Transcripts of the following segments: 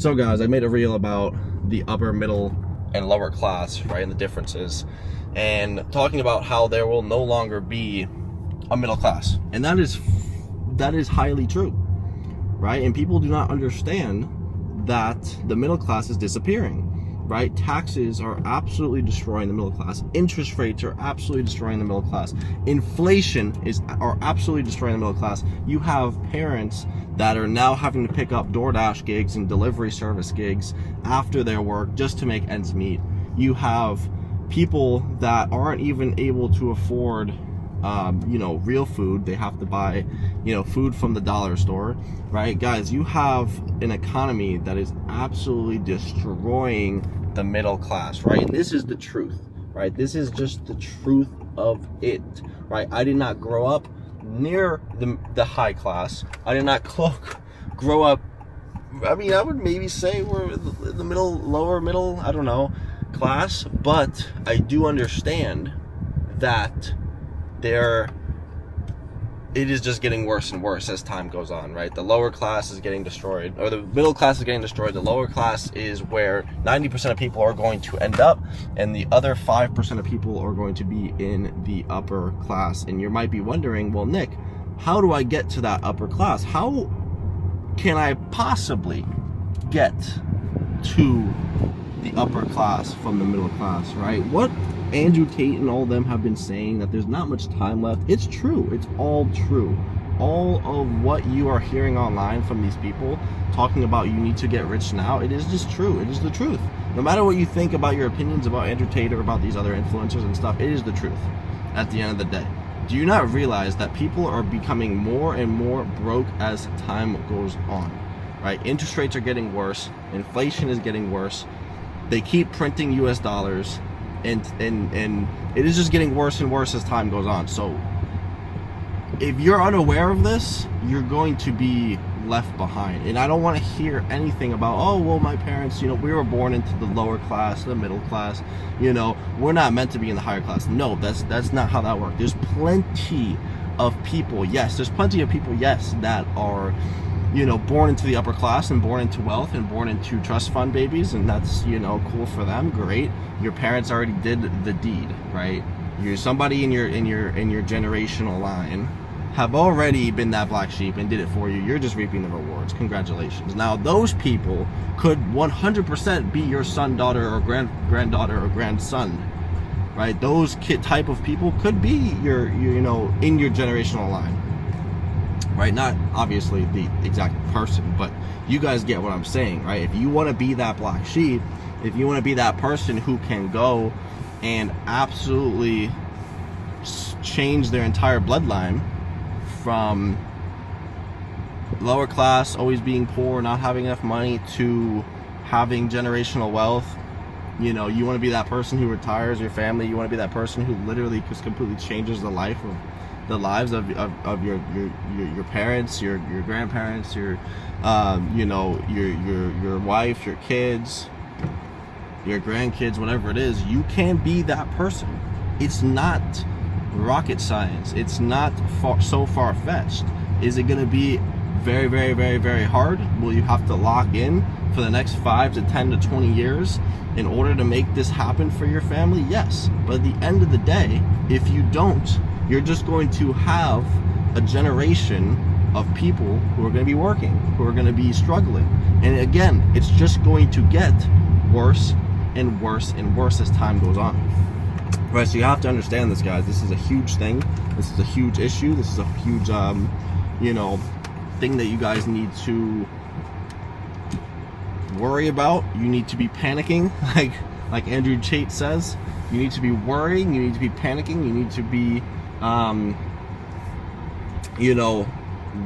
So guys, I made a reel about the upper, middle, and lower class, right, and the differences, and talking about how there will no longer be a middle class. And that is highly true, right? And people do not understand that the middle class is disappearing, right? Taxes are absolutely destroying the middle class. Interest rates are absolutely destroying the middle class. Inflation are absolutely destroying the middle class. You have parents that are now having to pick up DoorDash gigs and delivery service gigs after their work just to make ends meet. You have people that aren't even able to afford real food. They have to buy, food from the dollar store, right? Guys, you have an economy that is absolutely destroying the middle class, right? And this is the truth, right? This is just the truth of it, right? I did not grow up near the high class. I did not grow up, I mean, I would maybe say we're the middle, lower middle, I don't know, class, but I do understand that it is just getting worse and worse as time goes on, right? The lower class is getting destroyed, or the middle class is getting destroyed. The lower class is where 90% of people are going to end up, and the other 5% of people are going to be in the upper class. And you might be wondering, well, Nick, how do I get to that upper class? How can I possibly get to the upper class from the middle class, right? What Andrew Tate and all of them have been saying, that there's not much time left. It's true. It's all true. All of what you are hearing online from these people talking about you need to get rich now, it is just true. It is the truth. No matter what you think about your opinions about Andrew Tate or about these other influencers and stuff, it is the truth at the end of the day. Do you not realize that people are becoming more and more broke as time goes on, right? Interest rates are getting worse. Inflation is getting worse. They keep printing US dollars. And it is just getting worse and worse as time goes on. So if you're unaware of this, you're going to be left behind. And I don't want to hear anything about, oh, well, my parents, we were born into the lower class, the middle class, we're not meant to be in the higher class. No, that's not how that works. There's plenty of people, yes, that are born into the upper class and born into wealth and born into trust fund babies, and that's, cool for them, great. Your parents already did the deed, right? You're somebody in your generational line have already been that black sheep and did it for you. You're just reaping the rewards. Congratulations. Now, those people could 100% be your son, daughter, or granddaughter or grandson, right? Those type of people could be your in your generational line. Right, not obviously the exact person, but you guys get what I'm saying, right? If you want to be that black sheep, if you want to be that person who can go and absolutely change their entire bloodline from lower class, always being poor, not having enough money, to having generational wealth, you want to be that person who retires your family. You want to be that person who literally just completely changes the lives of your parents, your grandparents, your wife, your kids, your grandkids, whatever it is. You can be that person. It's not rocket science. It's not so far-fetched. Is it going to be very, very, very, very hard? Will you have to lock in for the next 5 to 10 to 20 years in order to make this happen for your family? Yes. But at the end of the day, if you don't, you're just going to have a generation of people who are going to be working, who are going to be struggling. And again, it's just going to get worse and worse and worse as time goes on. Right, so you have to understand this, guys. This is a huge thing. This is a huge issue. This is a huge, thing that you guys need to worry about. You need to be panicking, like Andrew Tate says. You need to be worrying. You need to be panicking. You need to be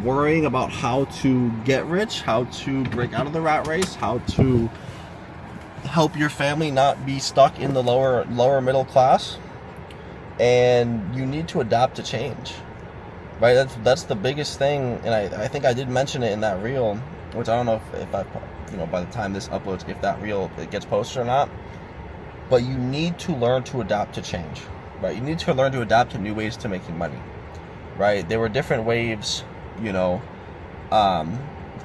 worrying about how to get rich, how to break out of the rat race, how to help your family not be stuck in the lower middle class. And you need to adapt to change, right? That's the biggest thing. And I think I did mention it in that reel, which I don't know if I by the time this uploads, if that reel it gets posted or not. But you need to learn to adapt to change, right? You need to learn to adapt to new ways to making money, right? There were different waves, the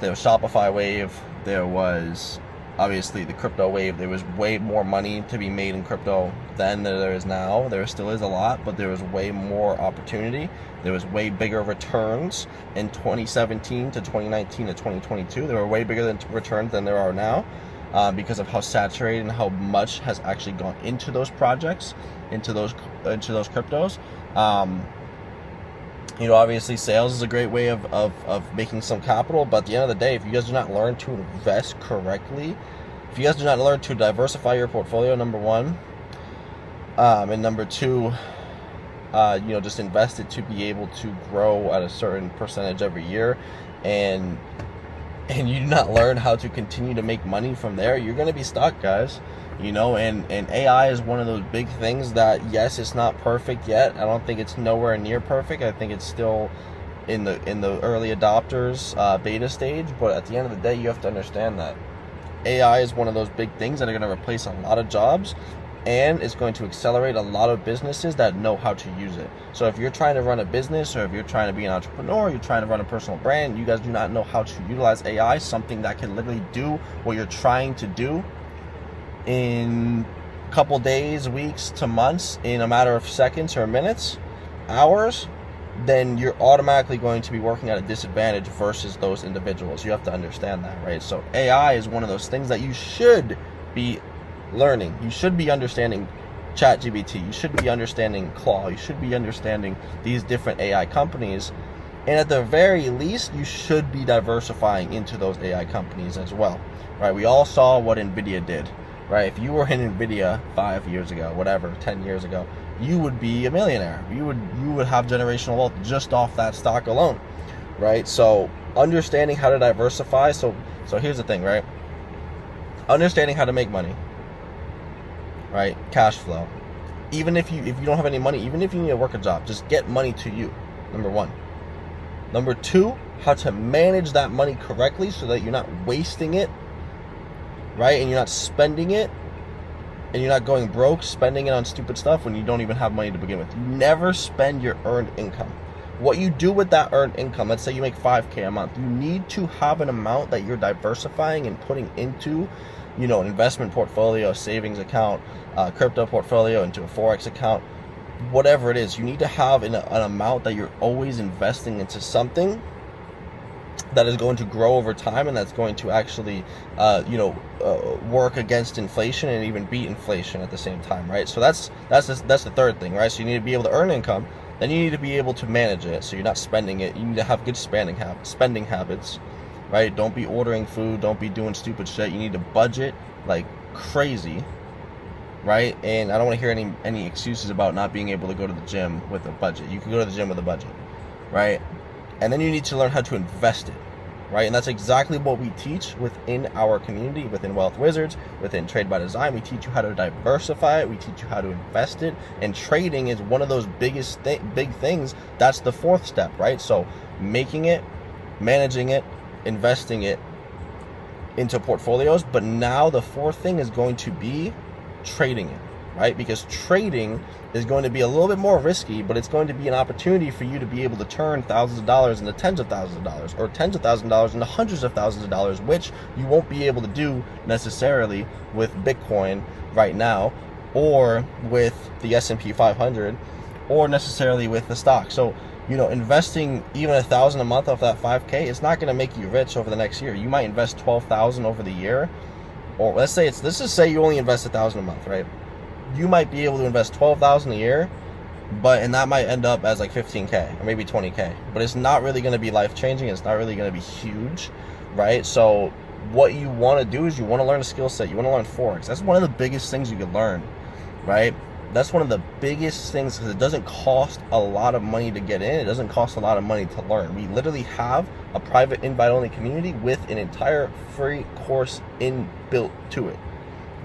Shopify wave, there was obviously the crypto wave. There was way more money to be made in crypto then than there is now. There still is a lot, but there was way more opportunity. There was way bigger returns in 2017 to 2019 to 2022. There were way bigger returns than there are now, because of how saturated and how much has actually gone into those projects, into those cryptos. Obviously sales is a great way of making some capital, but at the end of the day, if you guys do not learn to invest correctly, if you guys do not learn to diversify your portfolio, number one, and number two, just invest it to be able to grow at a certain percentage every year, and you do not learn how to continue to make money from there, you're going to be stuck, guys. And AI is one of those big things that, yes, it's not perfect yet. I don't think it's nowhere near perfect. I think it's still in the early adopters beta stage. But at the end of the day, you have to understand that AI is one of those big things that are going to replace a lot of jobs, and it's going to accelerate a lot of businesses that know how to use it. So if you're trying to run a business, or if you're trying to be an entrepreneur, you're trying to run a personal brand, you guys do not know how to utilize AI, something that can literally do what you're trying to do in a couple days, weeks to months, in a matter of seconds or minutes, hours, then you're automatically going to be working at a disadvantage versus those individuals. You have to understand that, right? So AI is one of those things that you should be learning. You should be understanding ChatGPT. You should be understanding Claw. You should be understanding these different AI companies. And at the very least, you should be diversifying into those AI companies as well, right? We all saw what NVIDIA did, right? If you were in NVIDIA 5 years ago, whatever, 10 years ago, you would be a millionaire. You would have generational wealth just off that stock alone, right? So understanding how to diversify. So here's the thing, right? Understanding how to make money, right? Cash flow. Even if you don't have any money, even if you need to work a job, just get money to you, number one. Number two, how to manage that money correctly so that you're not wasting it, right? And you're not spending it, and you're not going broke, spending it on stupid stuff when you don't even have money to begin with. You never spend your earned income. What you do with that earned income, let's say you make $5K a month, you need to have an amount that you're diversifying and putting into, an investment portfolio, savings account, crypto portfolio, into a Forex account, whatever it is. You need to have an amount that you're always investing into something that is going to grow over time, and that's going to actually, work against inflation and even beat inflation at the same time, right? So that's the third thing, right? So you need to be able to earn income, then you need to be able to manage it, so you're not spending it. You need to have good spending habits, right? Don't be ordering food, don't be doing stupid shit. You need to budget like crazy, right? And I don't want to hear any excuses about not being able to go to the gym with a budget. You can go to the gym with a budget, right? And then you need to learn how to invest it, right? And that's exactly what we teach within our community, within Wealth Wizards, within Trade by Design. We teach you how to diversify it. We teach you how to invest it. And trading is one of those big things. That's the fourth step, right? So making it, managing it, investing it into portfolios. But now the fourth thing is going to be trading it, right? Because trading is going to be a little bit more risky, but it's going to be an opportunity for you to be able to turn thousands of dollars into tens of thousands of dollars, or tens of thousands of dollars into hundreds of thousands of dollars, which you won't be able to do necessarily with Bitcoin right now, or with the S&P 500, or necessarily with the stock. So, investing even $1,000 a month off that 5K, it's not going to make you rich over the next year. You might invest $12,000 over the year, or let's just say you only invest $1,000 a month, right? You might be able to invest $12,000 a year, and that might end up as like $15K or maybe $20K. But it's not really going to be life changing. It's not really going to be huge, right? So what you want to do is you want to learn a skill set. You want to learn Forex. That's one of the biggest things you can learn, right? That's one of the biggest things, because it doesn't cost a lot of money to get in. It doesn't cost a lot of money to learn. We literally have a private invite-only community with an entire free course inbuilt to it.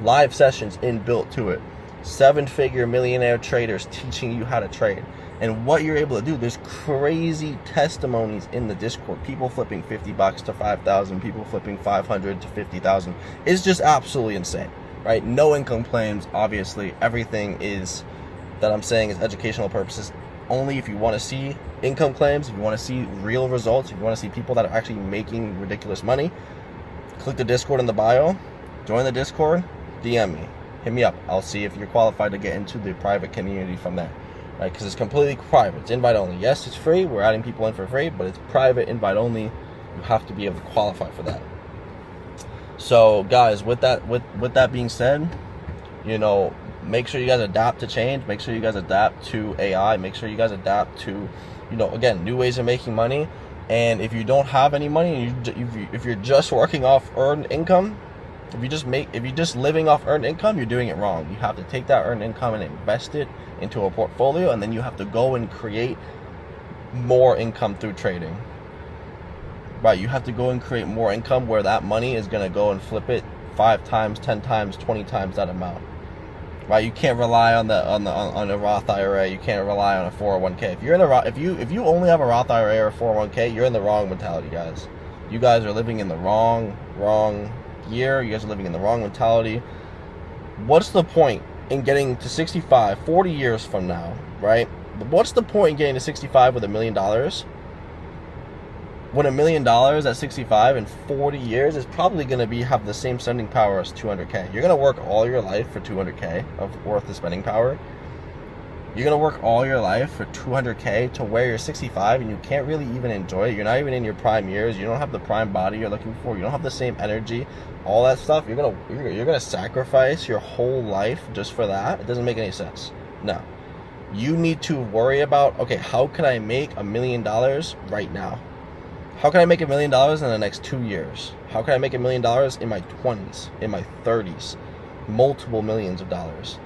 Live sessions inbuilt to it. 7-figure millionaire traders teaching you how to trade. And what you're able to do, there's crazy testimonies in the Discord. People flipping $50 to 5,000, people flipping 500 to 50,000. It's just absolutely insane, right? No income claims, obviously. Everything is that I'm saying is educational purposes. Only if you want to see income claims, if you want to see real results, if you want to see people that are actually making ridiculous money, click the Discord in the bio, join the Discord, DM me, hit me up. I'll see if you're qualified to get into the private community from there, right? Because it's completely private. It's invite only. Yes, it's free. We're adding people in for free, but it's private, invite only. You have to be able to qualify for that. So, guys, with that being said, you know, make sure you guys adapt to change. Make sure you guys adapt to AI. Make sure you guys adapt to, you know, again, new ways of making money. And if you don't have any money, and if you're just working off earned income, if you're just living off earned income, you're doing it wrong. You have to take that earned income and invest it into a portfolio, and then you have to go and create more income through trading. Right, you have to go and create more income where that money is going to go and flip it 5 times, 10 times, 20 times that amount. Right, you can't rely on a Roth IRA. You can't rely on a 401k. If you're in a if you only have a Roth IRA or 401k, you're in the wrong mentality, guys. You guys are living in the wrong year. You guys are living in the wrong mentality. What's the point in getting to 65, 40 years from now, right? What's the point in getting to 65 with $1 million? When $1 million at 65 in 40 years is probably going to have the same spending power as 200k. You're going to work all your life for 200k of worth of spending power. You're going to work all your life for 200k to where you're 65 and you can't really even enjoy it. You're not even in your prime years. You don't have the prime body you're looking for. You don't have the same energy, all that stuff. You're going to sacrifice your whole life just for that. It doesn't make any sense. No. You need to worry about, okay, how can I make $1 million right now? How can I make $1 million in the next 2 years? How can I make $1 million in my 20s, in my 30s? Multiple millions of dollars.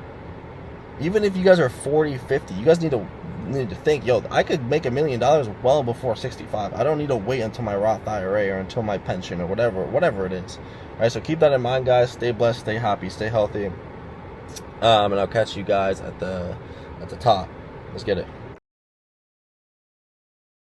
Even if you guys are 40, 50, you guys need to think, yo, I could make $1 million well before 65. I don't need to wait until my Roth IRA or until my pension or whatever it is. All right, so keep that in mind, guys. Stay blessed, stay happy, stay healthy. And I'll catch you guys at the top. Let's get it.